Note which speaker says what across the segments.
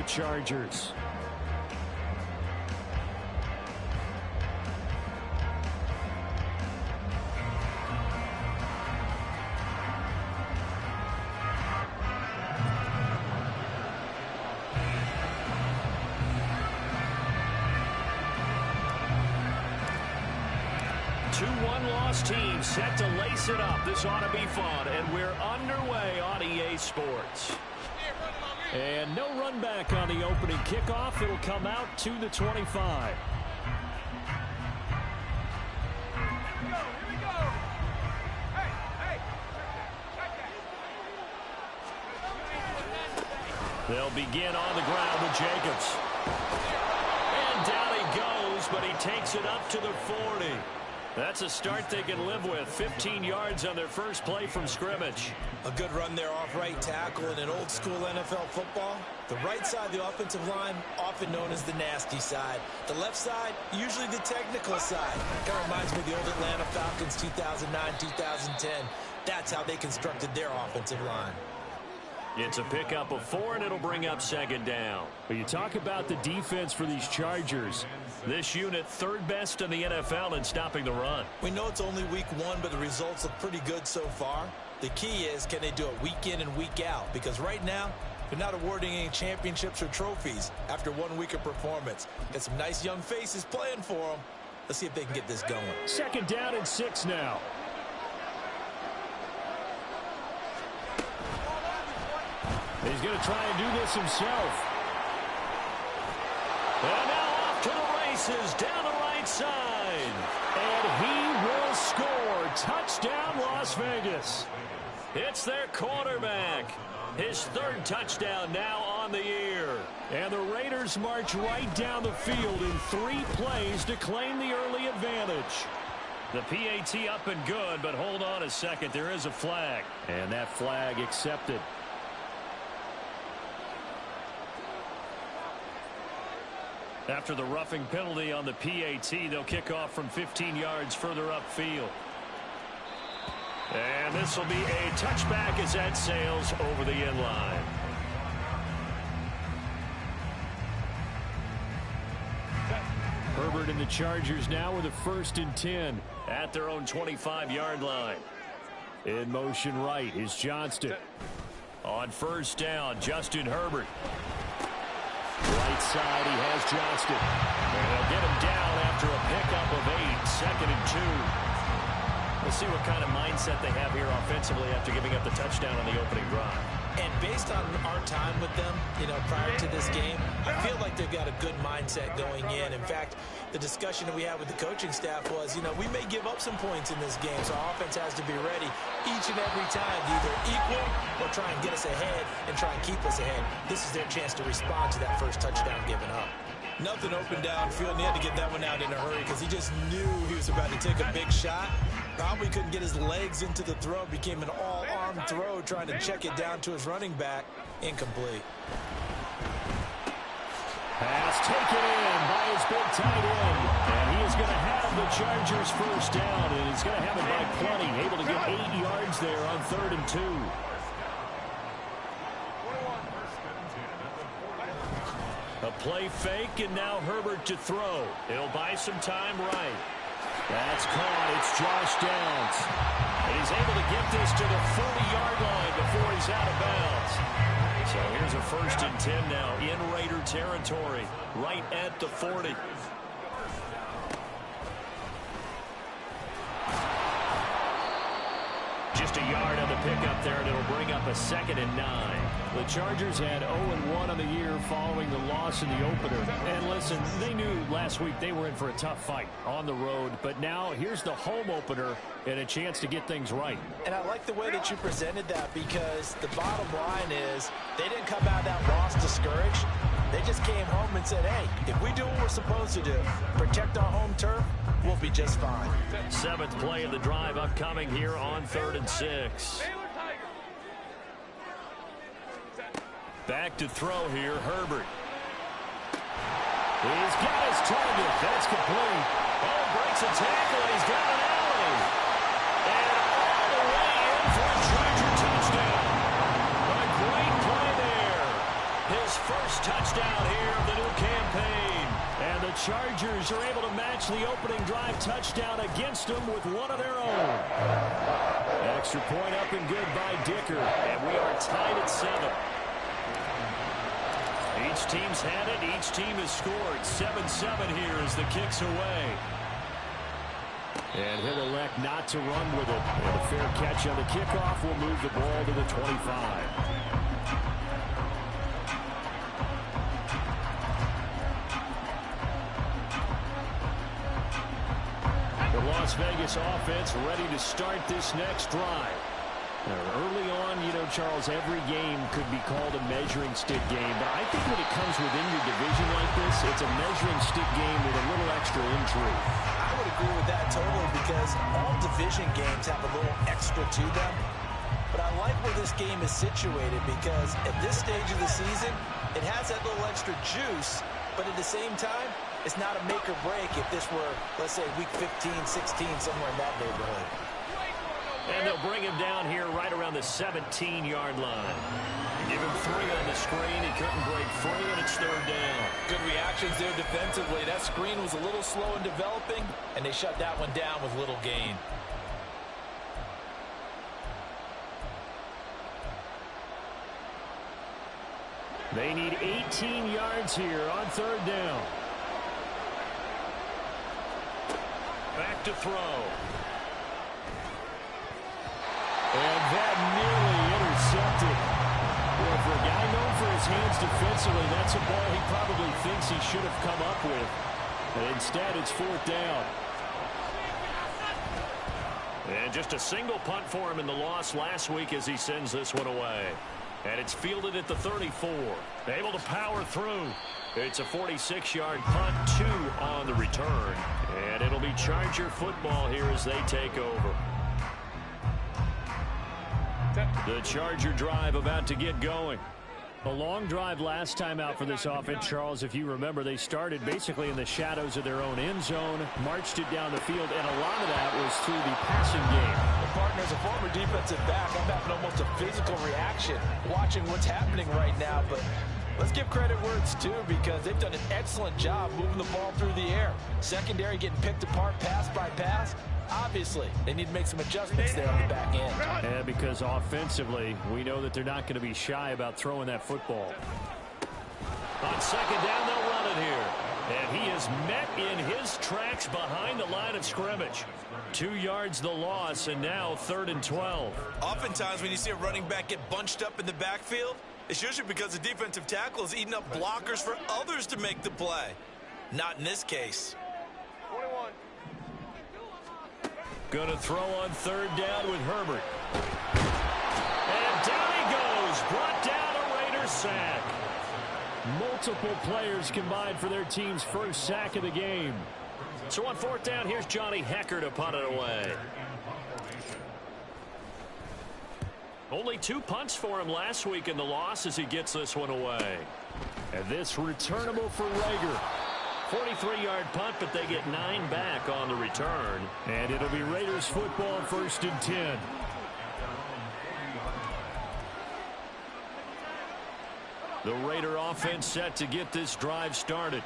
Speaker 1: Chargers. Two one-loss teams set to lace it up. This ought to be fun, and we're underway on EA Sports. And no run back on the opening kickoff. It'll come out to the 25. They'll begin on the ground with Jacobs. And down he goes, but he takes it up to the 40. That's a start they can live with. 15 yards on their first play from scrimmage.
Speaker 2: A good run there off right tackle in an old school NFL football. The right side of the offensive line, often known as the nasty side. The left side, usually the technical side. Kind of reminds me of the old Atlanta Falcons 2009-2010. That's how they constructed their offensive line.
Speaker 1: It's a pickup of 4, and it'll bring up second down. But you talk about the defense for these Chargers. This unit, third best in the NFL in stopping the run.
Speaker 2: We know it's only week 1, but the results look pretty good so far. The key is, can they do it week in and week out? Because right now, they're not awarding any championships or trophies after 1 week of performance. Got some nice young faces playing for them. Let's see if they can get this going.
Speaker 1: Second down and 6 now. He's going to try and do this himself. And now off to the races down the right side. And he will score. Touchdown, Las Vegas. It's their quarterback. His third touchdown now on the year. And the Raiders march right down the field in 3 plays to claim the early advantage. The PAT up and good, but hold on a second. There is a flag. And that flag accepted. After the roughing penalty on the PAT, they'll kick off from 15 yards further upfield. And this will be a touchback as that sails over the end line. Herbert and the Chargers now with a 1st and 10 at their own 25-yard line. In motion right is Johnston. On first down, Justin Herbert. Right side, he has Johnston. And they'll get him down after a pickup of 8, 2nd and 2. We'll see what kind of mindset they have here offensively after giving up the touchdown on the opening drive.
Speaker 2: And based on our time with them, prior to this game, I feel like they've got a good mindset going in. In fact, the discussion that we had with the coaching staff was, we may give up some points in this game, so our offense has to be ready each and every time to either equal or try and get us ahead and try and keep us ahead. This is their chance to respond to that first touchdown given up. Nothing open downfield, and he had to get that one out in a hurry because he just knew he was about to take a big shot. Probably couldn't get his legs into the throw. Became an all-arm throw trying to check it down to his running back. Incomplete.
Speaker 1: Pass taken in by his big tight end. And he is going to have the Chargers first down. And he's going to have it by plenty. Able to get 8 yards there on 3rd and 2. A play fake, and now Herbert to throw. It'll buy some time right. That's caught. It's Josh Downs. And he's able to get this to the 40-yard line before he's out of bounds. So here's a 1st and 10 now in Raider territory, right at the 40. Just a yard on the pickup there, and it'll bring up a 2nd and 9. The Chargers had 0-1 on the year following the loss in the opener. And listen, they knew last week they were in for a tough fight on the road. But now here's the home opener and a chance to get things right.
Speaker 2: And I like the way that you presented that because the bottom line is they didn't come out of that loss discouraged. They just came home and said, hey, if we do what we're supposed to do, protect our home turf, we'll be just fine.
Speaker 1: 7th play of the drive upcoming here on 3rd and 6. Back to throw here, Herbert. He's got his target. That's complete. Oh, breaks a tackle, and he's got an alley. And all the way in for a Charger touchdown. A great play there. His first touchdown here of the new campaign. And the Chargers are able to match the opening drive touchdown against them with one of their own. Extra point up and good by Dicker. And we are tied at 7. Each team's had it. Each team has scored. 7-7 here as the kick's away. And he'll elect not to run with it. And a fair catch on the kickoff will move the ball to the 25. The Las Vegas offense ready to start this next drive. Early on, Charles, every game could be called a measuring stick game. But I think when it comes within your division like this, it's a measuring stick game with a little extra intrigue.
Speaker 2: I would agree with that totally because all division games have a little extra to them. But I like where this game is situated because at this stage of the season, it has that little extra juice. But at the same time, it's not a make or break if this were, let's say, week 15, 16, somewhere in that neighborhood.
Speaker 1: And they'll bring him down here right around the 17-yard line. Give him 3 on the screen. He couldn't break free, and it's 3rd down.
Speaker 2: Good reactions there defensively. That screen was a little slow in developing, and they shut that one down with little gain.
Speaker 1: They need 18 yards here on 3rd down. Back to throw. And that nearly intercepted. Well, for a guy known for his hands defensively, that's a ball he probably thinks he should have come up with. And instead, it's 4th down. And just a single punt for him in the loss last week as he sends this one away. And it's fielded at the 34. Able to power through. It's a 46-yard punt, 2 on the return. And it'll be Charger football here as they take over. The Charger drive about to get going. A long drive last time out for this offense, Charles. If you remember, they started basically in the shadows of their own end zone, marched it down the field, and a lot of that was through the passing game.
Speaker 2: Well, partner, as a former defensive back, I'm having almost a physical reaction watching what's happening right now. But let's give credit where it's due because they've done an excellent job moving the ball through the air. Secondary getting picked apart pass by pass. Obviously, they need to make some adjustments there on the back end.
Speaker 1: Yeah, because offensively, we know that they're not going to be shy about throwing that football. On 2nd down, they'll run it here. And he is met in his tracks behind the line of scrimmage. 2 yards the loss, and now 3rd and 12.
Speaker 3: Oftentimes, when you see a running back get bunched up in the backfield, it's usually because the defensive tackle is eating up blockers for others to make the play. Not in this case.
Speaker 4: 21.
Speaker 1: Going to throw on 3rd down with Herbert. And down he goes. Brought down a Raiders sack. Multiple players combined for their team's first sack of the game. So on 4th down, here's Johnny Hecker to punt it away. Only 2 punts for him last week in the loss as he gets this one away. And this returnable for Rager. 43-yard punt, but they get 9 back on the return. And it'll be Raiders football 1st and 10. The Raider offense set to get this drive started.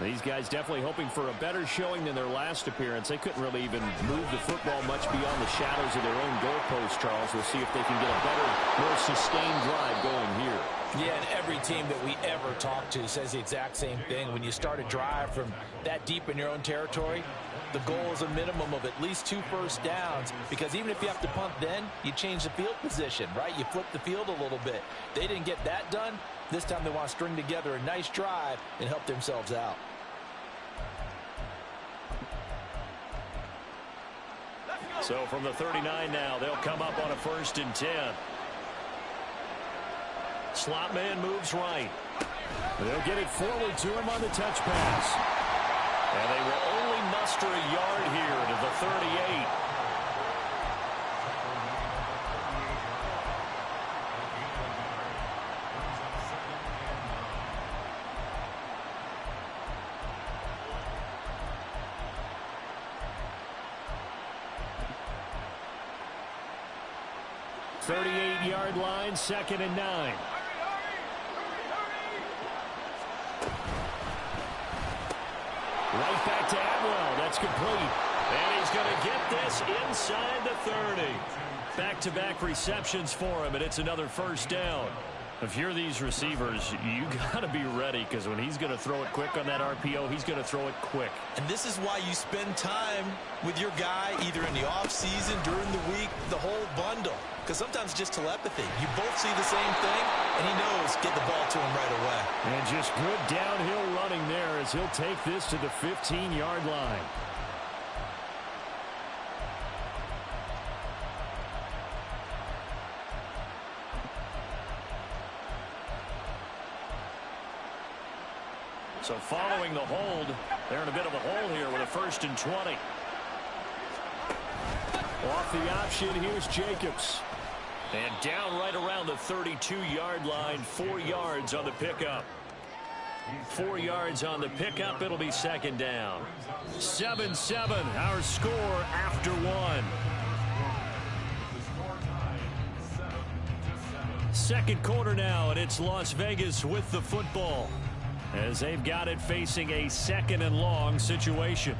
Speaker 1: These guys definitely hoping for a better showing than their last appearance. They couldn't really even move the football much beyond the shadows of their own goalpost, Charles. We'll see if they can get a better, more sustained drive going here.
Speaker 2: Yeah, and every team that we ever talk to says the exact same thing. When you start a drive from that deep in your own territory, the goal is a minimum of at least 2 first downs, because even if you have to punt then, you change the field position, right? You flip the field a little bit. They didn't get that done. This time they want to string together a nice drive and help themselves out.
Speaker 1: So from the 39 now, they'll come up on a 1st and 10. Slot man moves right. They'll get it forward to him on the touch pass. And they will only muster a yard here to the 38. .38-yard line, 2nd and 9. Right back to Atwell. That's complete. And he's going to get this inside the 30. Back-to-back receptions for him, and it's another first down. If you're these receivers, you got to be ready, because when he's going to throw it quick on that RPO, he's going to throw it quick.
Speaker 2: And this is why you spend time with your guy either in the offseason, during the week, the whole bundle. Because sometimes it's just telepathy. You both see the same thing, and he knows get the ball to him right away.
Speaker 1: And just good downhill running there as he'll take this to the 15-yard line. So following the hold, they're in a bit of a hole here with a 1st and 20. Off the option, here's Jacobs. And down right around the 32-yard line, 4 yards on the pickup. 4 yards on the pickup, it'll be 2nd down. 7-7, our score after 1. Second quarter now, and it's Las Vegas with the football, as they've got it facing a 2nd and long situation.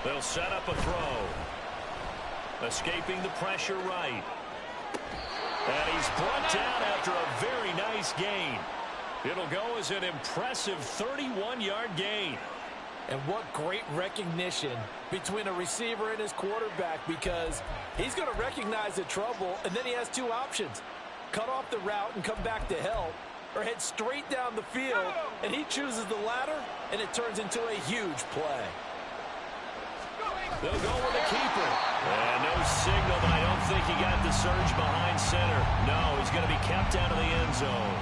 Speaker 1: They'll set up a throw. Escaping the pressure right. And he's brought down after a very nice gain. It'll go as an impressive 31-yard gain.
Speaker 2: And what great recognition between a receiver and his quarterback, because he's going to recognize the trouble, and then he has 2 options. Cut off the route and come back to help, or head straight down the field, and he chooses the latter, and it turns into a huge play.
Speaker 1: They'll go with a keeper. And no signal, but I don't think he got the surge behind center. No, he's going to be kept out of the end zone.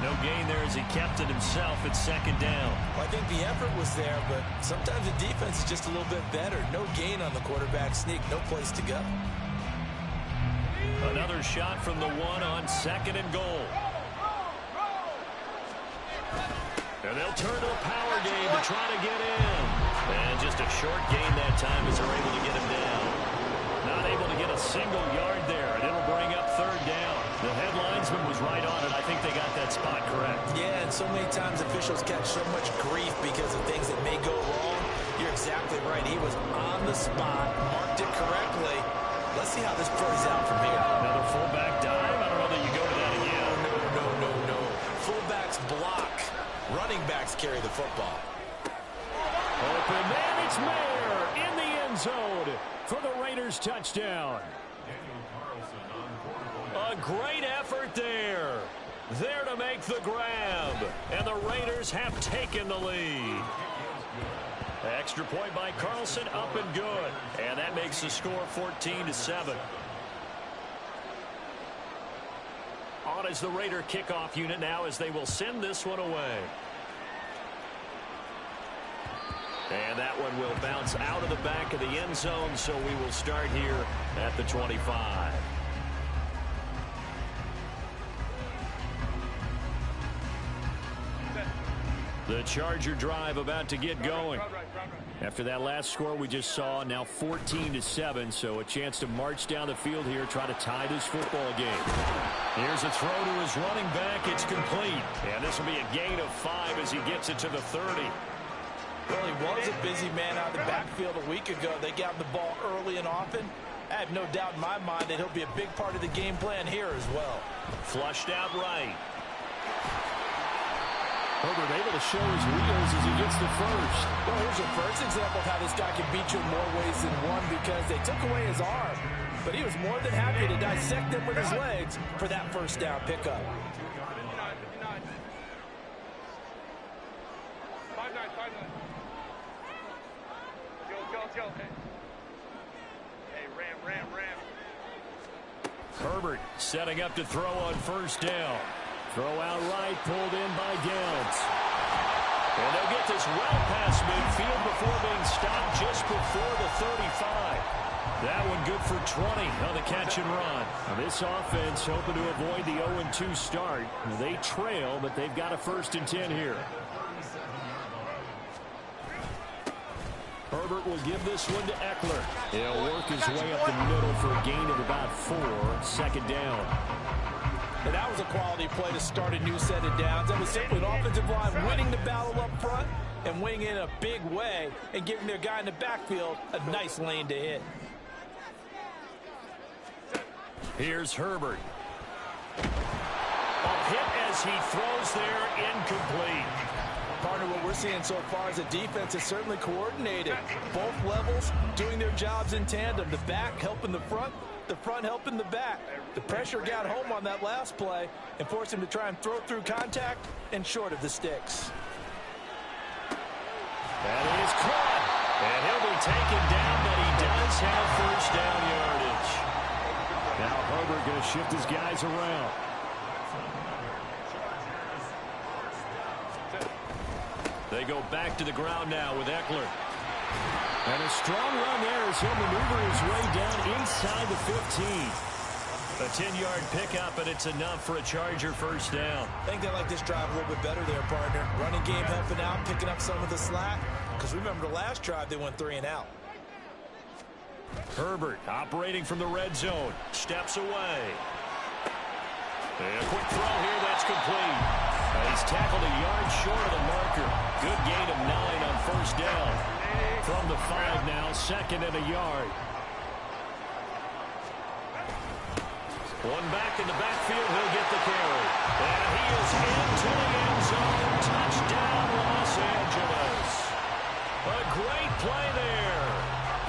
Speaker 1: No gain there as he kept it himself at 2nd down.
Speaker 2: Well, I think the effort was there, but sometimes the defense is just a little bit better. No gain on the quarterback sneak, no place to go.
Speaker 1: Another shot from the 1 on 2nd and goal. And they'll turn to a power game to try to get in. And just a short gain that time as they're able to get him down. Not able to get a single yard there, and it'll bring up 3rd down. The head linesman was right on it. I think they got that spot correct.
Speaker 2: Yeah, and so many times officials catch so much grief because of things that may go wrong. You're exactly right. He was on the spot, marked it correctly. Let's see how this plays out from here.
Speaker 1: Another fullback dive. I don't know that you go to that again.
Speaker 2: No. Fullbacks block. Running backs carry the football.
Speaker 1: Open man, it's Mayer in the end zone for the Raiders touchdown. A great effort there. There to make the grab. And the Raiders have taken the lead. Extra point by Carlson, up and good. And that makes the score 14-7. On is the Raider kickoff unit now as they will send this one away. And that one will bounce out of the back of the end zone, so we will start here at the 25. The Charger drive about to get going. After that last score we just saw, now 14-7, so a chance to march down the field here, try to tie this football game. Here's a throw to his running back. It's complete. And this will be a gain of 5 as he gets it to the 30.
Speaker 2: Well, he was a busy man out of the backfield a week ago. They got the ball early and often. I have no doubt in my mind that he'll be a big part of the game plan here as well.
Speaker 1: Flushed out right. Herbert able to show his wheels as he gets the first.
Speaker 2: Well, here's your first example of how this guy can beat you in more ways than one, because they took away his arm. But he was more than happy to dissect them with his legs for that 1st down pickup.
Speaker 1: Herbert setting up to throw on 1st down. Throw out right, pulled in by Downs. And they'll get this well past midfield before being stopped just before the 35. That one good for 20 on the catch and run. Now this offense hoping to avoid the 0-2 start. They trail, but they've got a 1st and 10 here. Herbert will give this one to Eckler. He'll work his way up the middle for a gain of about 4. 2nd down.
Speaker 2: And that was a quality play to start a new set of downs. That was simply an offensive line winning the battle up front and winning in a big way and giving their guy in the backfield a nice lane to hit.
Speaker 1: Here's Herbert. A hit as he throws there, incomplete.
Speaker 2: Partner, what we're seeing so far is the defense is certainly coordinated. Both levels doing their jobs in tandem. The back helping the front helping the back. The pressure got home on that last play and forced him to try and throw through contact and short of the sticks.
Speaker 1: That is caught. And he'll be taken down, but he does have 1st down yardage. Now Herbert going to shift his guys around. They go back to the ground now with Eckler. And a strong run there as he'll maneuver his way down inside the 15. A 10-yard pickup, and it's enough for a Charger 1st down.
Speaker 2: I think they like this drive a little bit better there, partner. Running game helping out, picking up some of the slack. Because remember the last drive, they went 3 and out.
Speaker 1: Herbert operating from the red zone. Steps away. And a quick throw here, that's complete. He's tackled a yard short of the marker. Good gain of 9 on 1st down. From the 5 now, 2nd and a yard. One back in the backfield, he'll get the carry. And he is into the end zone. Touchdown, Los Angeles. A great play there.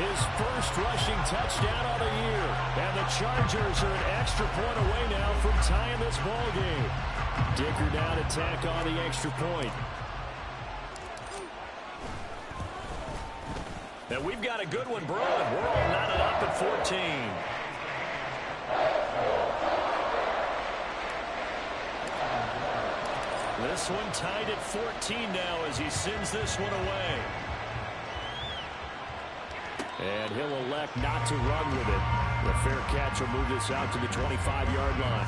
Speaker 1: His 1st rushing touchdown of the year. And the Chargers are an extra point away now from tying this ball game. Dicker down to tack on the extra point. And we've got a good one brewing. We're all knotted up at 14. This one tied at 14 now as he sends this one away. And he'll elect not to run with it. The fair catch will move this out to the 25-yard line.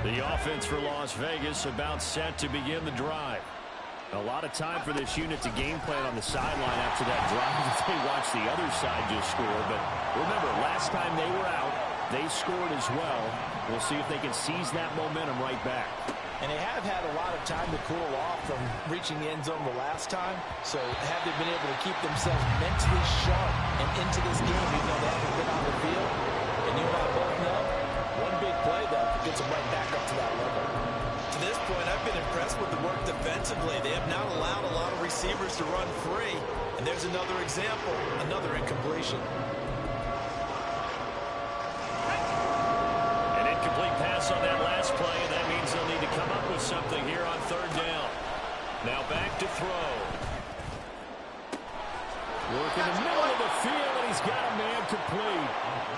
Speaker 1: The offense for Las Vegas about set to begin the drive. A lot of time for this unit to game plan on the sideline after that drive as they watch the other side just score. But remember, last time they were out, they scored as well. We'll see if they can seize that momentum right back.
Speaker 2: And they have had a lot of time to cool off from reaching the end zone the last time. So have they been able to keep themselves mentally sharp and into this game even though they haven't been on the field? And you and I both know, one big play, though, gets them right back up to that level.
Speaker 3: To this point, I've been impressed with the work defensively. They have not allowed a lot of receivers to run free. And there's another example, another incompletion.
Speaker 1: An incomplete pass on that last play, and that means they'll need to come up with something here on 3rd down. Now back to throw. Work in the middle of the field, and he's got a man complete.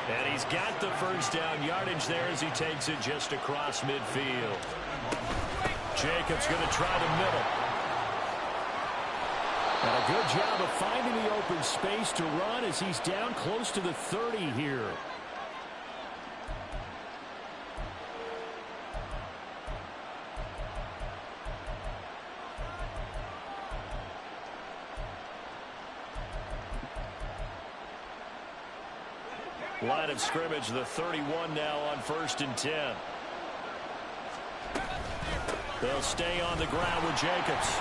Speaker 1: And he's got the 1st down yardage there as he takes it just across midfield. Jacobs going to try the middle. And a good job of finding the open space to run as he's down close to the 30 here. Line of scrimmage, the 31 now on 1st and 10. They'll stay on the ground with Jacobs.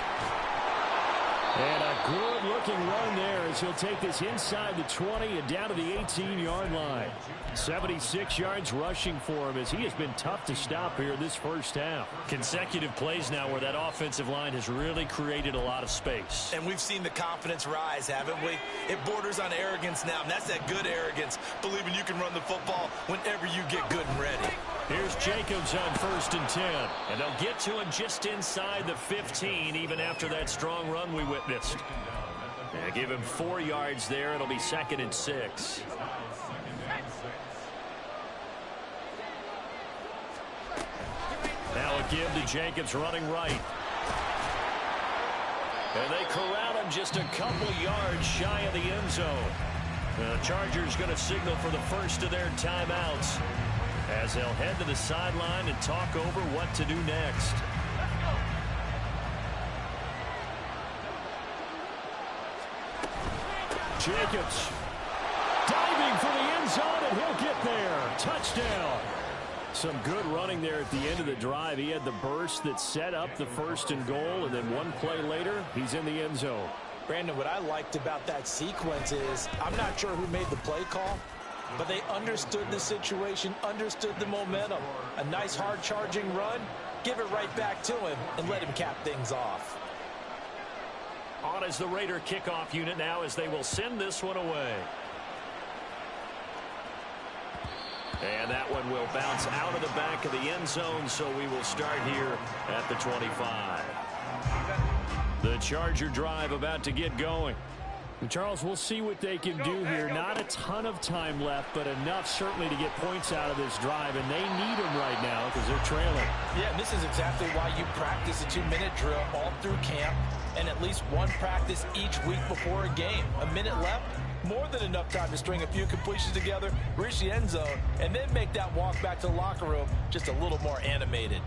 Speaker 1: And a good-looking run there as he'll take this inside the 20 and down to the 18-yard line. 76 yards rushing for him as he has been tough to stop here this 1st half. Consecutive plays now where that offensive line has really created a lot of space.
Speaker 3: And we've seen the confidence rise, haven't we? It borders on arrogance now, and that's that good arrogance, believing you can run the football whenever you get good and ready.
Speaker 1: Here's Jacobs on 1st and 10. And they'll get to him just inside the 15, even after that strong run we witnessed. And give him 4 yards there. It'll be 2nd and 6. give to Jacobs running right. And they corral him just a couple yards shy of the end zone. The Chargers going to signal for the first of their timeouts as they'll head to the sideline and talk over what to do next. Jacobs diving for the end zone, and he'll get there. Touchdown. Some good running there at the end of the drive. He had the burst that set up the 1st and goal, and then one play later, he's in the end zone.
Speaker 2: Brandon, what I liked about that sequence is I'm not sure who made the play call, but they understood the situation, understood the momentum. A nice hard charging run, give it right back to him, and let him cap things off.
Speaker 1: On is the Raider kickoff unit now as they will send this one away. And that one will bounce out of the back of the end zone, so we will start here at the 25. The Charger drive about to get going. And Charles, we'll see what they can do here. Not a ton of time left, but enough certainly to get points out of this drive, and they need them right now because they're trailing.
Speaker 2: Yeah, and this is exactly why you practice a 2-minute drill all through camp and at least one practice each week before a game. A minute left, more than enough time to string a few completions together, reach the end zone, and then make that walk back to the locker room just a little more animated.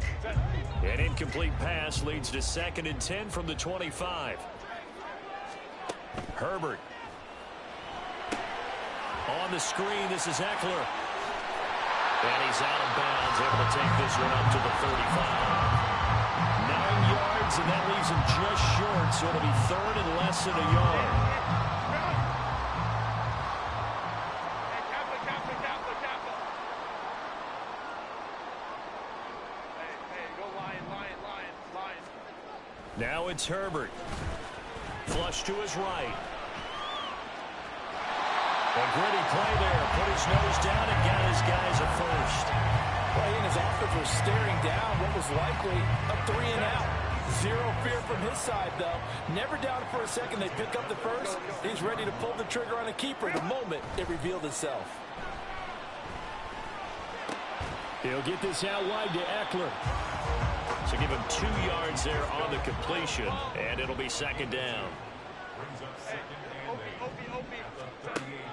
Speaker 1: An incomplete pass leads to 2nd and 10 from the 25. Herbert. On the screen, this is Eckler. And he's out of bounds, able to take this one up to the 35. 9 yards, and that leaves him just short, so it'll be 3rd and less than a yard. Now it's Herbert. Flush to his right. A gritty play there. Put his nose down and got his guys a first.
Speaker 2: Well, he and his offense were staring down what was likely a 3-and-out. Zero fear from his side, though. Never doubted for a second they pick up the first. He's ready to pull the trigger on a keeper the moment it revealed itself.
Speaker 1: He'll get this out wide to Eckler. So give him 2 yards there on the completion, and it'll be 2nd down.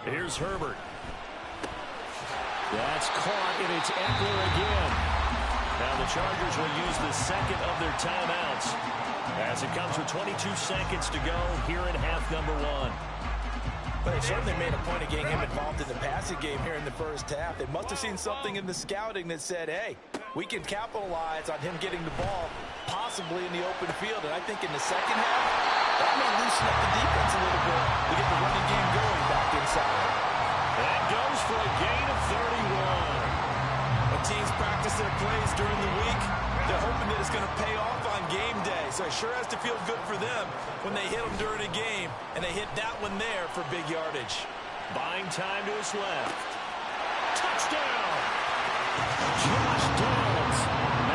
Speaker 1: Here's Herbert. That's caught, and it's Eckler again. Now the Chargers will use the 2nd of their timeouts as it comes with 22 seconds to go here in half number 1.
Speaker 2: But they certainly made a point of getting him involved in the passing game here in the first half. They must have seen something in the scouting that said, hey, we can capitalize on him getting the ball possibly in the open field. And I think in the second half, that may loosen up the defense a little bit to get the running game going back inside.
Speaker 1: That goes for a gain of 31.
Speaker 3: When teams practice their plays during the week, they're hoping that it's going to pay off on game day. So it sure has to feel good for them when they hit them during a game, and they hit that one there for big yardage.
Speaker 1: Buying time to his left. Touchdown! Josh Downs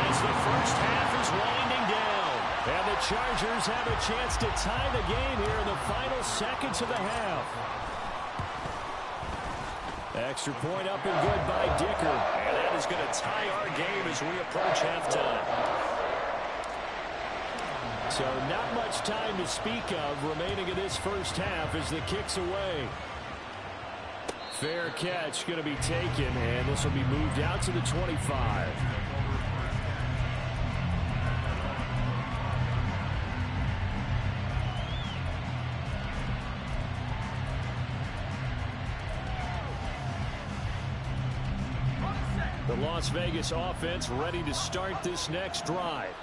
Speaker 1: as the first half is winding down. And the Chargers have a chance to tie the game here in the final seconds of the half. Extra point up and good by Dicker. And that is going to tie our game as we approach halftime. So not much time to speak of remaining in this first half as the kick's away. Fair catch going to be taken, and this will be moved out to the 25. The Las Vegas offense ready to start this next drive.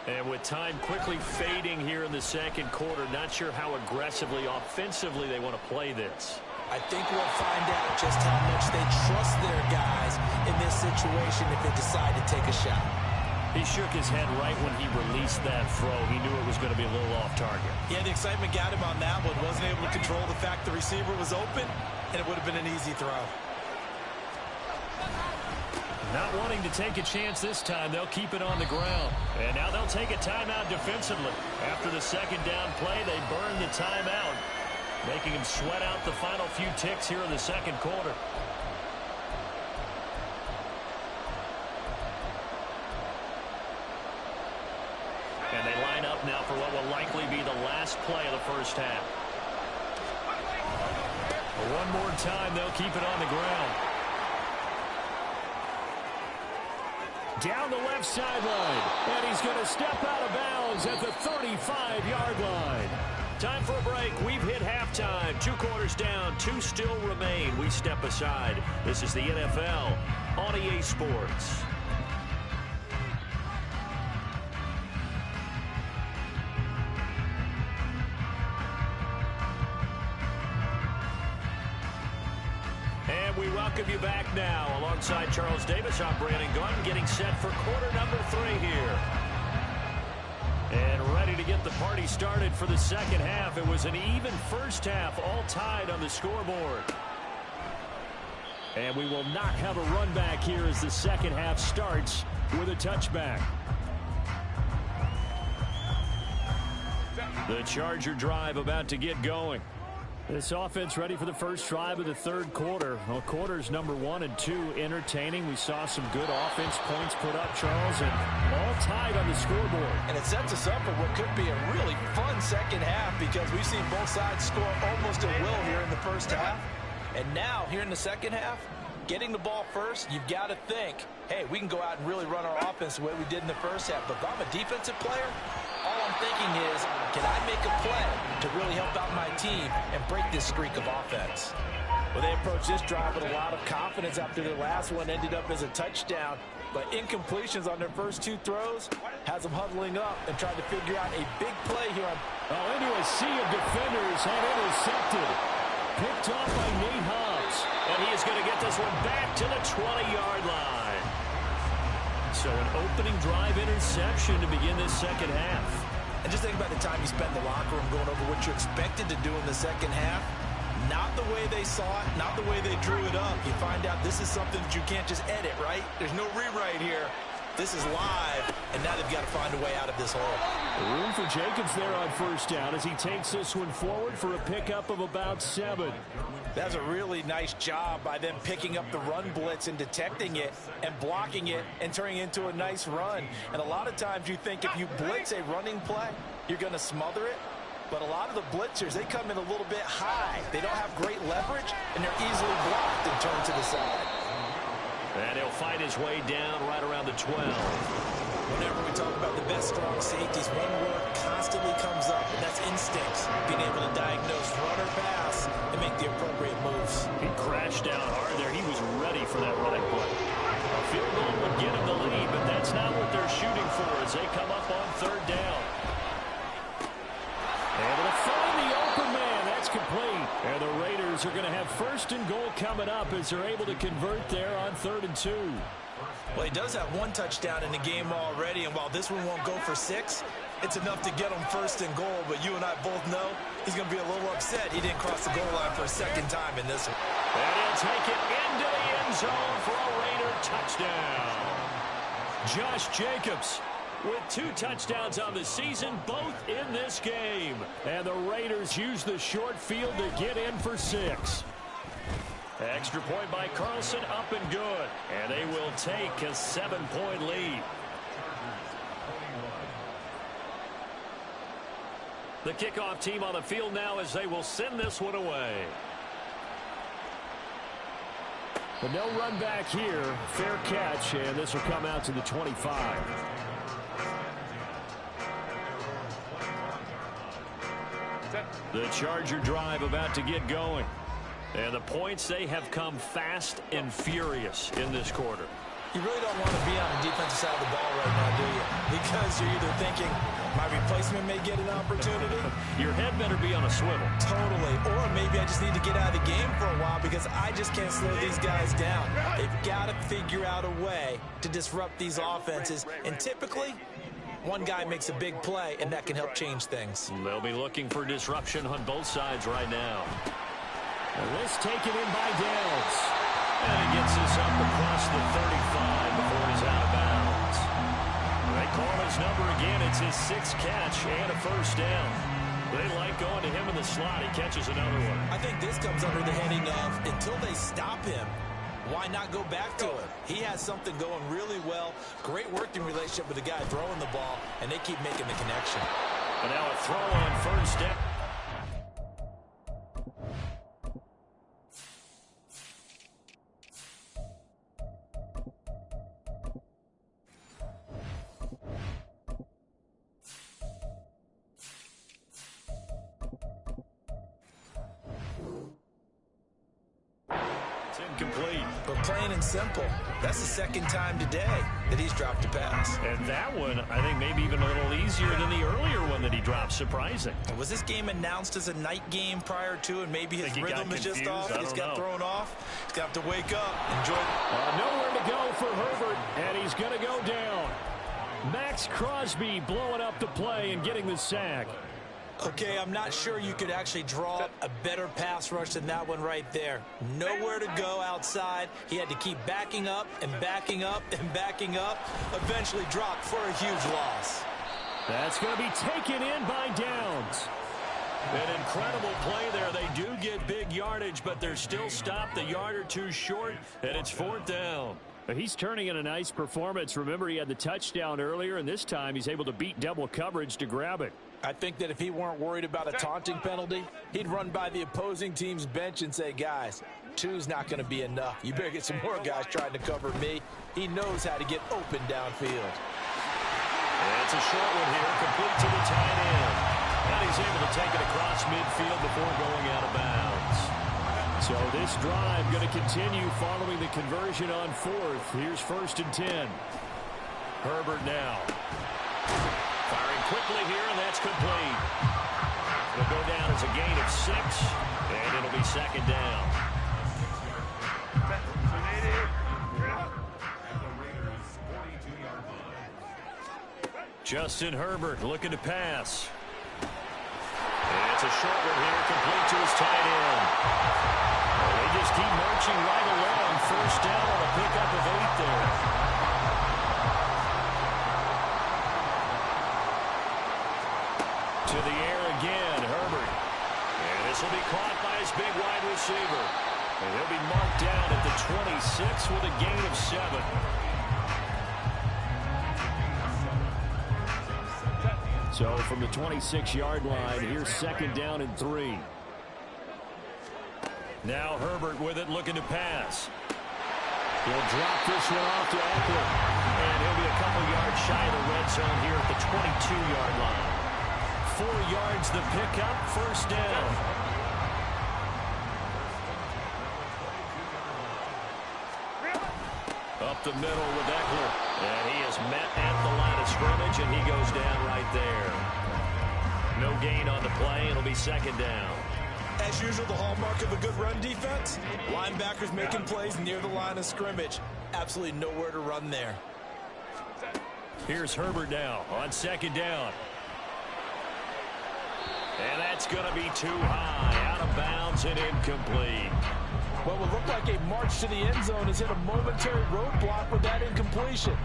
Speaker 1: And with time quickly fading here in the second quarter, not sure how aggressively, offensively they want to play this.
Speaker 2: I think we'll find out just how much they trust their guys in this situation if they decide to take a shot.
Speaker 1: He shook his head right when he released that throw. He knew it was going to be a little off target.
Speaker 3: Yeah, the excitement got him on that one. Wasn't able to control the fact the receiver was open, and it would have been an easy throw.
Speaker 1: Not wanting to take a chance this time, they'll keep it on the ground. And now they'll take a timeout defensively. After the second down play, they burn the timeout, making him sweat out the final few ticks here in the second quarter. And they line up now for what will likely be the last play of the first half. One more time, they'll keep it on the ground. Down the left sideline. And he's going to step out of bounds at the 35-yard line. Time for a break. We've hit halftime. 2 quarters down. 2 still remain. We step aside. This is the NFL on EA Sports. We welcome you back now. Alongside Charles Davis, I'm Brandon Gunn, getting set for quarter number 3 here. And ready to get the party started for the second half. It was an even first half, all tied on the scoreboard. And we will not have a run back here as the second half starts with a touchback. The Charger drive about to get going. This offense ready for the first drive of the third quarter. Well, quarters number 1 and 2 entertaining. We saw some good offense points put up, Charles, and all tied on the scoreboard.
Speaker 2: And it sets us up for what could be a really fun second half because we've seen both sides score almost at will here in the first half. And now, here in the second half, getting the ball first, you've got to think, hey, we can go out and really run our offense the way we did in the first half. But if I'm a defensive player, all I'm thinking is, can I make a play to really help out my team and break this streak of offense? Well, they approached this drive with a lot of confidence after their last one ended up as a touchdown. But incompletions on their first 2 throws has them huddling up and trying to figure out a big play here.
Speaker 1: Into a sea of defenders and intercepted. Picked off by Nate Hobbs. And he is going to get this one back to the 20-yard line. So an opening drive interception to begin this second half.
Speaker 2: And just think about the time you spent in the locker room going over what you expected to do in the second half. Not the way they saw it, not the way they drew it up. You find out this is something that you can't just edit, right? There's no rewrite here. This is live, and now they've got to find a way out of this hole.
Speaker 1: Room for Jacobs there on first down as he takes this one forward for a pickup of about 7.
Speaker 2: That's a really nice job by them picking up the run blitz and detecting it and blocking it and turning it into a nice run. And a lot of times you think if you blitz a running play, you're going to smother it. But a lot of the blitzers, they come in a little bit high. They don't have great leverage, and they're easily blocked and turned to the side.
Speaker 1: And he'll fight his way down right around the 12.
Speaker 2: Whenever we talk about the best strong safeties, one word constantly comes up, and that's instincts. Being able to diagnose run or pass and make the appropriate moves.
Speaker 1: He crashed down hard there. He was ready for that running play. A field goal would get him the lead, but that's not what they're shooting for as they come up on third down. Able to find the open man. That's complete. And the Raiders are going to have first and goal coming up as they're able to convert there on 3rd and 2.
Speaker 2: Well, he does have 1 touchdown in the game already, and while this one won't go for 6, it's enough to get him first and goal. But you and I both know he's going to be a little upset he didn't cross the goal line for a second time in this one.
Speaker 1: And he'll take it into the end zone for a Raider touchdown. Josh Jacobs with 2 touchdowns on the season, both in this game. And the Raiders use the short field to get in for 6. Extra point by Carlson, up and good. And they will take a 7-point lead. The kickoff team on the field now as they will send this one away. But no run back here. Fair catch, and this will come out to the 25. The Charger drive about to get going. And the points, they have come fast and furious in this quarter.
Speaker 2: You really don't want to be on the defensive side of the ball right now, do you? Because you're either thinking, my replacement may get an opportunity.
Speaker 1: Your head better be on a swivel.
Speaker 2: Totally. Or maybe I just need to get out of the game for a while because I just can't slow these guys down. They've got to figure out a way to disrupt these offenses. And typically, one guy makes a big play, and that can help change things.
Speaker 1: They'll be looking for disruption on both sides right now. And this taken in by Downs. And he gets this up across the 35 before he's out of bounds. They call his number again. It's his 6th catch and a first down. They like going to him in the slot. He catches another one.
Speaker 2: I think this comes under the heading of until they stop him, Why not go back to it? He has something going really well. Great working relationship with the guy throwing the ball, and they keep making the connection.
Speaker 1: But now a throw on first down. Incomplete.
Speaker 2: But plain and simple, that's the second time today that he's dropped a pass.
Speaker 1: And that one, I think, maybe even a little easier than the earlier one that he dropped. Surprising.
Speaker 2: Was this game announced as a night game prior to, and maybe his rhythm is just off? He's got thrown off. He's got to wake up. Enjoy.
Speaker 1: Nowhere to go for Herbert, and he's going to go down. Max Crosby blowing up the play and getting the sack.
Speaker 2: Okay, I'm not sure you could actually draw up a better pass rush than that one right there. Nowhere to go outside. He had to keep backing up and backing up and backing up. Eventually dropped for a huge loss.
Speaker 1: That's going to be taken in by Downs. An incredible play there. They do get big yardage, but they're still stopped a yard or two short, and it's 4th down. He's turning in a nice performance. Remember, he had the touchdown earlier, and this time he's able to beat double coverage to grab it.
Speaker 2: I think that if he weren't worried about a taunting penalty, he'd run by the opposing team's bench and say, guys, 2's not going to be enough. You better get some more guys trying to cover me. He knows how to get open downfield.
Speaker 1: And it's a short one here, complete to the tight end. And he's able to take it across midfield before going out of bounds. So this drive going to continue following the conversion on 4th. Here's 1st and 10. Herbert now. Firing quickly here, and that's complete. It'll go down as a gain of 6, and it'll be 2nd down. Justin Herbert looking to pass. And it's a short one here, complete to his tight end. They just keep marching right along. 1st down on a pickup of 8 there. To the air again, Herbert. And this will be caught by his big wide receiver. And he'll be marked down at the 26 with a gain of 7. So from the 26-yard line, here's 2nd down and 3. Now Herbert with it, looking to pass. He'll drop this one off to Eckler. And he'll be a couple yards shy of the red zone here at the 22-yard line. 4 yards the pickup, 1st down. Up the middle with Eckler. And he is met at the line of scrimmage, and he goes down right there. No gain on the play. It'll be 2nd down.
Speaker 2: As usual, the hallmark of a good run defense, linebackers making plays near the line of scrimmage. Absolutely nowhere to run there.
Speaker 1: Here's Herbert now on 2nd down. And that's going to be too high, out of bounds and incomplete.
Speaker 2: What would look like a march to the end zone has hit a momentary roadblock with that incompletion.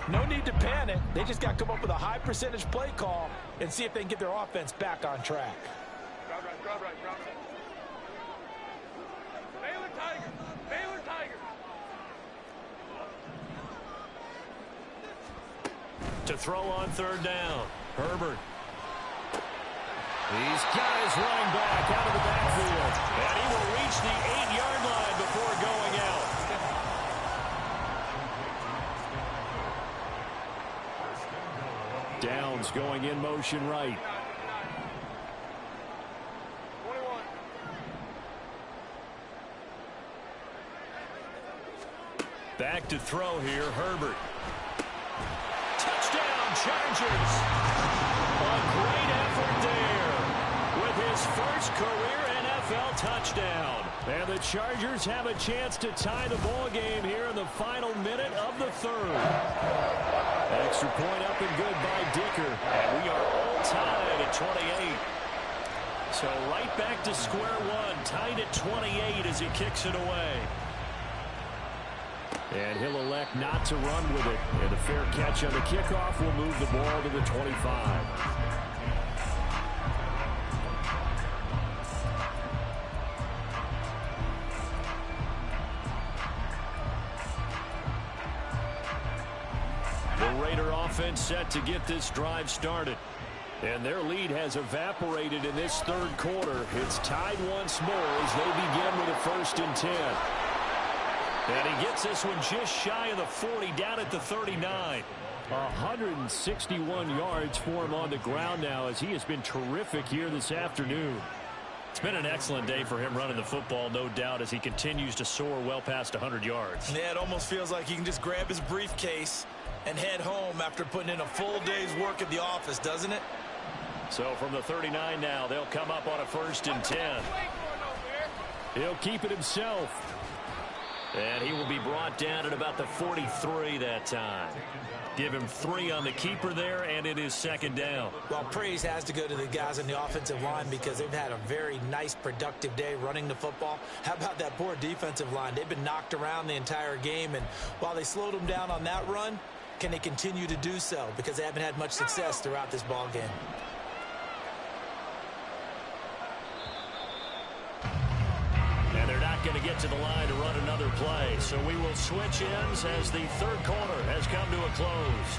Speaker 2: No need to panic. They just got to come up with a high percentage play call and see if they can get their offense back on track.
Speaker 4: Drop right. Baylor Tiger.
Speaker 1: To throw on 3rd down, Herbert. He's got his running back out of the backfield. And he will reach the 8-yard line before going out. Downs going in motion right.
Speaker 4: 21.
Speaker 1: Back to throw here, Herbert. Touchdown, Chargers. A great effort there with his first career NFL touchdown. And the Chargers have a chance to tie the ball game here in the final minute of the 3rd. Extra point up and good by Dicker. And we are all tied at 28. So right back to square one, tied at 28 as he kicks it away. And he'll elect not to run with it. And a fair catch on the kickoff will move the ball to the 25. offense set to get this drive started. And their lead has evaporated in this third quarter. It's tied once more as they begin with a 1st and 10. And he gets this one just shy of the 40, down at the 39. 161 yards for him on the ground now, as he has been terrific here this afternoon. It's been an excellent day for him running the football, no doubt, as he continues to soar well past 100 yards.
Speaker 2: Yeah, it almost feels like he can just grab his briefcase and head home after putting in a full day's work at the office, doesn't it?
Speaker 1: So from the 39 now, they'll come up on a 1st and 10. He'll keep it himself. And he will be brought down at about the 43 that time. Give him 3 on the keeper there, and it is 2nd down.
Speaker 2: Well, praise has to go to the guys on the offensive line because they've had a very nice, productive day running the football. How about that poor defensive line? They've been knocked around the entire game, and while they slowed them down on that run, can they continue to do so? Because they haven't had much success throughout this ball game.
Speaker 1: And they're not going to get to the line to run another play. So we will switch ends as the third quarter has come to a close.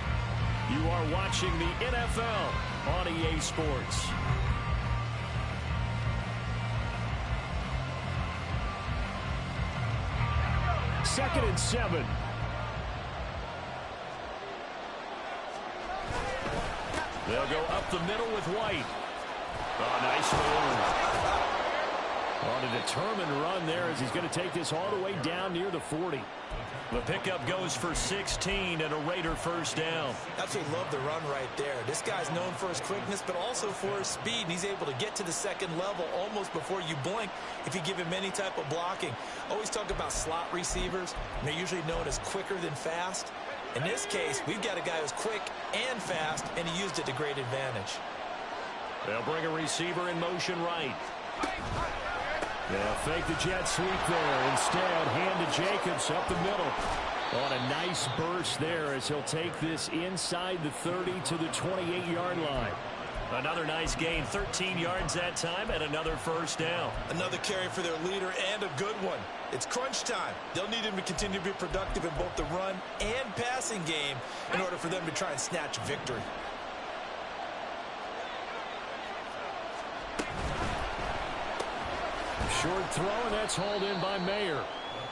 Speaker 1: You are watching the NFL on EA Sports. Second and 7. They'll go up the middle with White. Oh, nice move. On a determined run there as he's going to take this all the way down near the 40. The pickup goes for 16 and a Raider 1st down.
Speaker 2: Absolutely love the run right there. This guy's known for his quickness, but also for his speed. And he's able to get to the 2nd level almost before you blink if you give him any type of blocking. Always talk about slot receivers. And they're usually known as quicker than fast. In this case, we've got a guy who's quick and fast, and he used it to great advantage.
Speaker 1: They'll bring a receiver in motion right. They'll fake the jet sweep there. Instead, hand to Jacobs up the middle. On a nice burst there as he'll take this inside the 30 to the 28-yard line. Another nice gain, 13 yards that time, and another 1st down.
Speaker 2: Another carry for their leader, and a good one. It's crunch time. They'll need him to continue to be productive in both the run and passing game in order for them to try and snatch victory.
Speaker 1: Short throw, and that's hauled in by Mayer.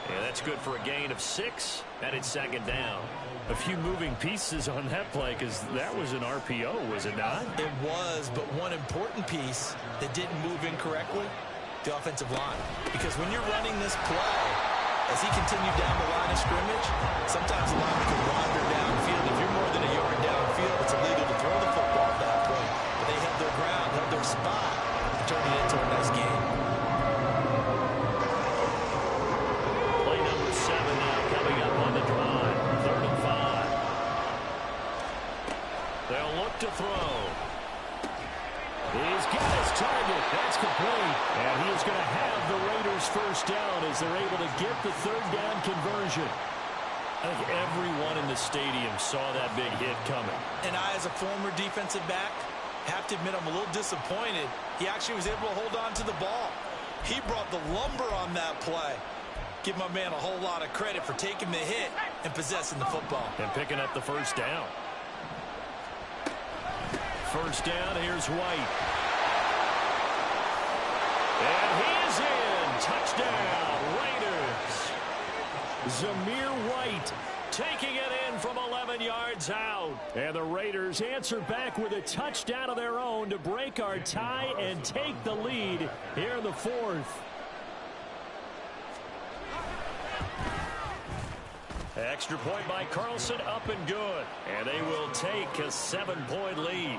Speaker 1: Yeah, that's good for a gain of 6, and it's 2nd down. A few moving pieces on that play because that was an RPO, was it not?
Speaker 2: It was, but one important piece that didn't move incorrectly, the offensive line. Because when you're running this play, as he continued down the line of scrimmage, sometimes the lineman can wander downfield. If you're more than a yard downfield, it's illegal to throw the football that way. But they held their ground, held their spot, turning it into a nice game.
Speaker 1: Play number 7 now coming up on the drive. 3rd and 5. They'll look to throw. He's got his target. That's complete. And he is going to have the Raiders 1st down as they're able to get the 3rd down conversion. I think everyone in the stadium saw that big hit coming.
Speaker 2: And I, as a former defensive back, have to admit I'm a little disappointed. He actually was able to hold on to the ball. He brought the lumber on that play. Give my man a whole lot of credit for taking the hit and possessing the football.
Speaker 1: And picking up the 1st down. 1st down, here's White. And he is in. Touchdown, Raiders. Zamir White taking it in from 11 yards out. And the Raiders answer back with a touchdown of their own to break our tie and take the lead here in the 4th. Extra point by Carlson, up and good. And they will take a 7-point lead.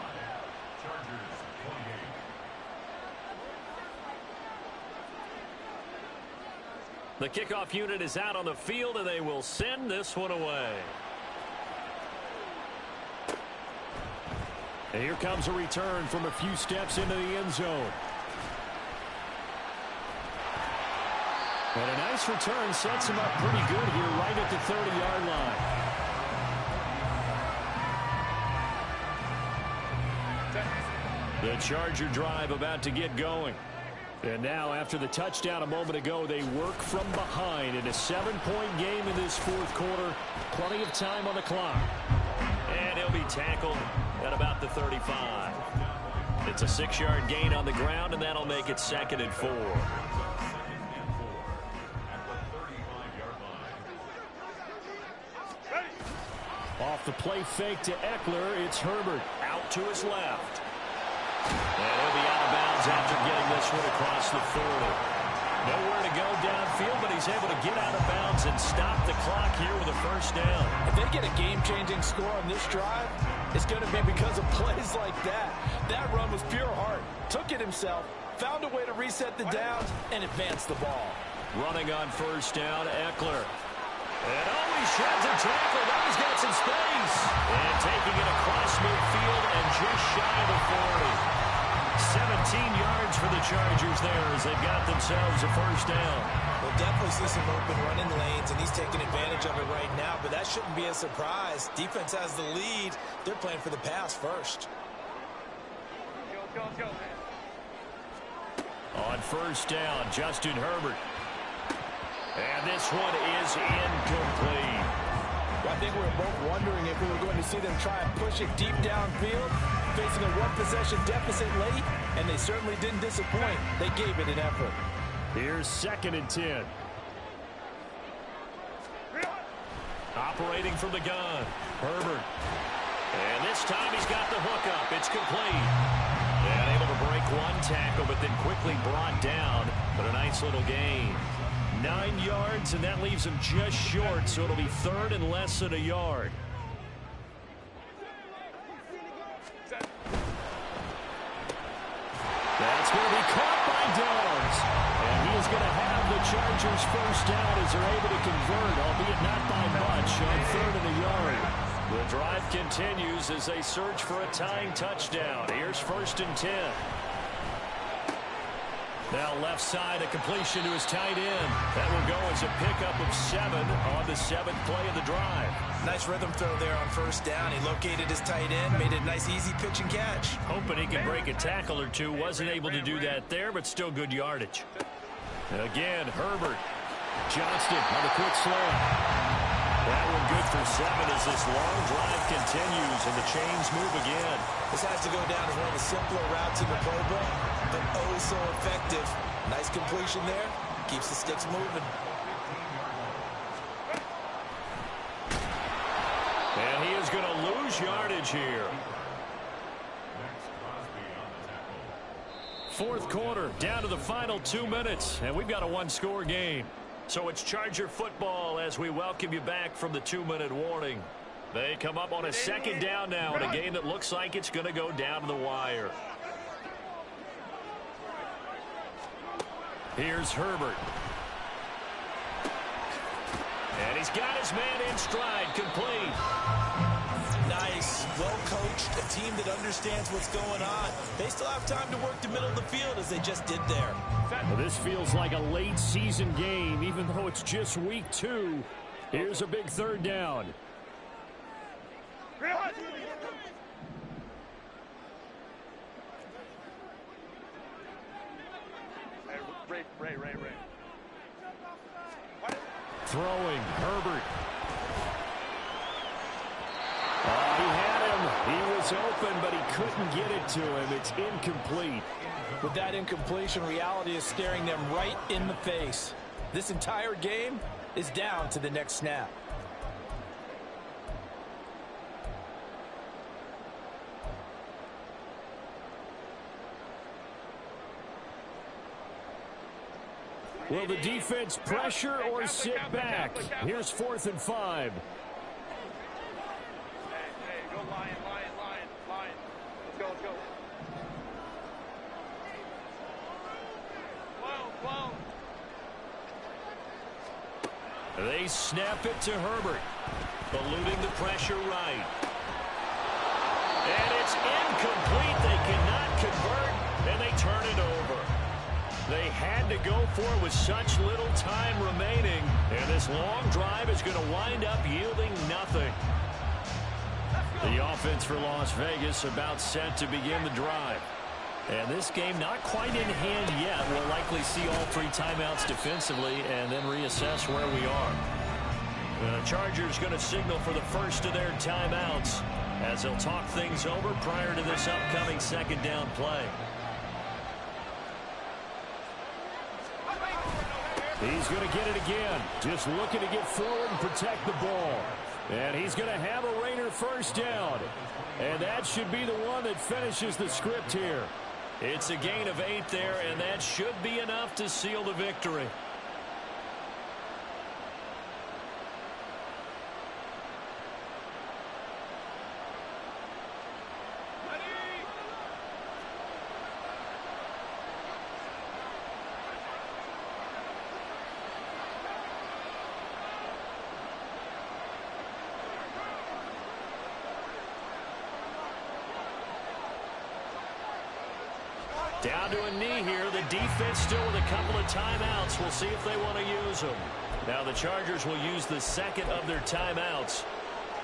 Speaker 1: The kickoff unit is out on the field, and they will send this one away. And here comes a return from a few steps into the end zone. And a nice return sets him up pretty good here right at the 30-yard line. The Charger drive about to get going. And now, after the touchdown a moment ago, they work from behind in a 7-point game in this 4th quarter. Plenty of time on the clock. And he'll be tackled at about the 35. It's a 6-yard gain on the ground, and that'll make it 2nd and 4. Off the play fake to Eckler, it's Herbert out to his left. And he'll be out of bounds after getting this one across the 40. Nowhere to go downfield, but he's able to get out of bounds and stop the clock here with a first down.
Speaker 2: If they get a game-changing score on this drive, it's going to be because of plays like that. That run was pure heart. Took it himself, found a way to reset the downs, and advance the ball.
Speaker 1: Running on first down, Eckler. And he shreds a tackle. Now he's got some space. And taking it across midfield and just shy of the 40. 17 yards for the Chargers there as they've got themselves a first down.
Speaker 2: We'll definitely see some open running lanes, and he's taking advantage of it right now, but that shouldn't be a surprise. Defense has the lead. They're playing for the pass first.
Speaker 4: Go, man.
Speaker 1: On first down, Justin Herbert. And this one is incomplete.
Speaker 2: Well, I think we were both wondering if we were going to see them try and push it deep downfield, facing a one-possession deficit late, and they certainly didn't disappoint. They gave it an effort.
Speaker 1: Here's 2nd and 10. Operating from the gun, Herbert. And this time he's got the hook up. It's complete. And able to break one tackle, but then quickly brought down. But a nice little gain. 9 yards, and that leaves him just short, so it'll be 3rd and less than a yard. That's going to be caught by Downs. And he is going to have the Chargers first down as they're able to convert, albeit not by much, on 3rd and a yard. The drive continues as they search for a tying touchdown. Here's 1st and 10. Now left side, a completion to his tight end. That will go as a pickup of 7 on the 7th play of the drive.
Speaker 2: Nice rhythm throw there on first down. He located his tight end, made it a nice, easy pitch and catch.
Speaker 1: Hoping he could break a tackle or two. Wasn't able to do that there, but still good yardage. Again, Herbert. Johnston on the quick slant. That one good for 7 as this long drive continues and the chains move again.
Speaker 2: This has to go down as one of the simpler routes in the playbook, but oh so effective. Nice completion there. Keeps the sticks moving.
Speaker 1: And he is going to lose yardage here. 4th quarter, down to the final 2 minutes, and we've got a one-score game. So it's Charger football as we welcome you back from the 2-minute warning. They come up on a 2nd down now in a game that looks like it's going to go down to the wire. Here's Herbert. And he's got his man in stride, complete.
Speaker 2: Nice, well coached, a team that understands what's going on. They still have time to work the middle of the field as they just did there.
Speaker 1: Well, this feels like a late season game, even though it's just week 2. Here's a big 3rd down.
Speaker 4: Ray.
Speaker 1: Throwing, Herbert. He had him. He was open, but he couldn't get it to him. It's incomplete.
Speaker 2: With that incompletion, reality is staring them right in the face. This entire game is down to the next snap.
Speaker 1: Will the defense pressure or sit back? Here's 4th and 5.
Speaker 4: Hey, go Lion. Let's go. Clone.
Speaker 1: They snap it to Herbert. Eluding the pressure right. And it's incomplete. They cannot convert, and they turn it over. They had to go for it with such little time remaining. And this long drive is going to wind up yielding nothing. The offense for Las Vegas about set to begin the drive. And this game not quite in hand yet. We'll likely see all 3 timeouts defensively and then reassess where we are. The Chargers going to signal for the first of their timeouts. as he'll talk things over prior to this upcoming second down play.
Speaker 5: He's going to get it again. Just looking to get forward and protect the ball. And he's going to have a Raider first down. And that should be the one that finishes the script here.
Speaker 1: It's a gain of 8 there, and that should be enough to seal the victory. Down to a knee here. The defense still with a couple of timeouts. We'll see if they want to use them. Now the Chargers will use the second of their timeouts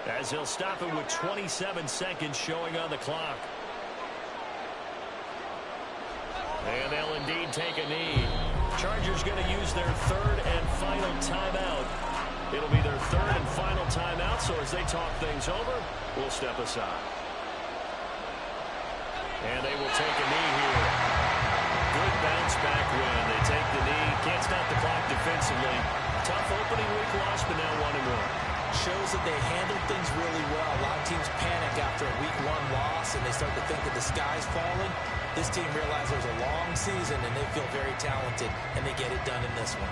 Speaker 1: as he'll stop it with 27 seconds showing on the clock. And they'll indeed take a knee. Chargers going to use their third and final timeout. It'll be their third and final timeout, so as they talk things over, we'll step aside. And they will take a knee here. Good bounce back win. They take the knee. Can't stop the clock defensively. Tough opening week loss, but now 1-1.
Speaker 2: Shows that they handled things really well. A lot of teams panic after a week 1 loss, and they start to think that the sky's falling. This team realizes there's a long season, and they feel very talented, and they get it done in this one.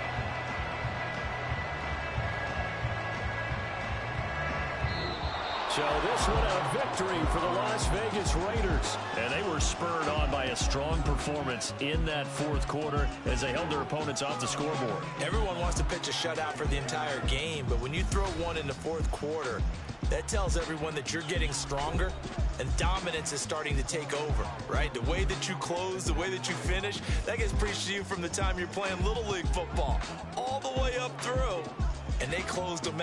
Speaker 5: So this one a victory for the Las Vegas Raiders.
Speaker 1: And they were spurred on by a strong performance in that fourth quarter as they held their opponents off the scoreboard.
Speaker 2: Everyone wants to pitch a shutout for the entire game, but when you throw one in the fourth quarter, that tells everyone that you're getting stronger and dominance is starting to take over, right? The way that you close, the way that you finish, that gets preached to you from the time you're playing Little League football all the way up through, and they closed them out.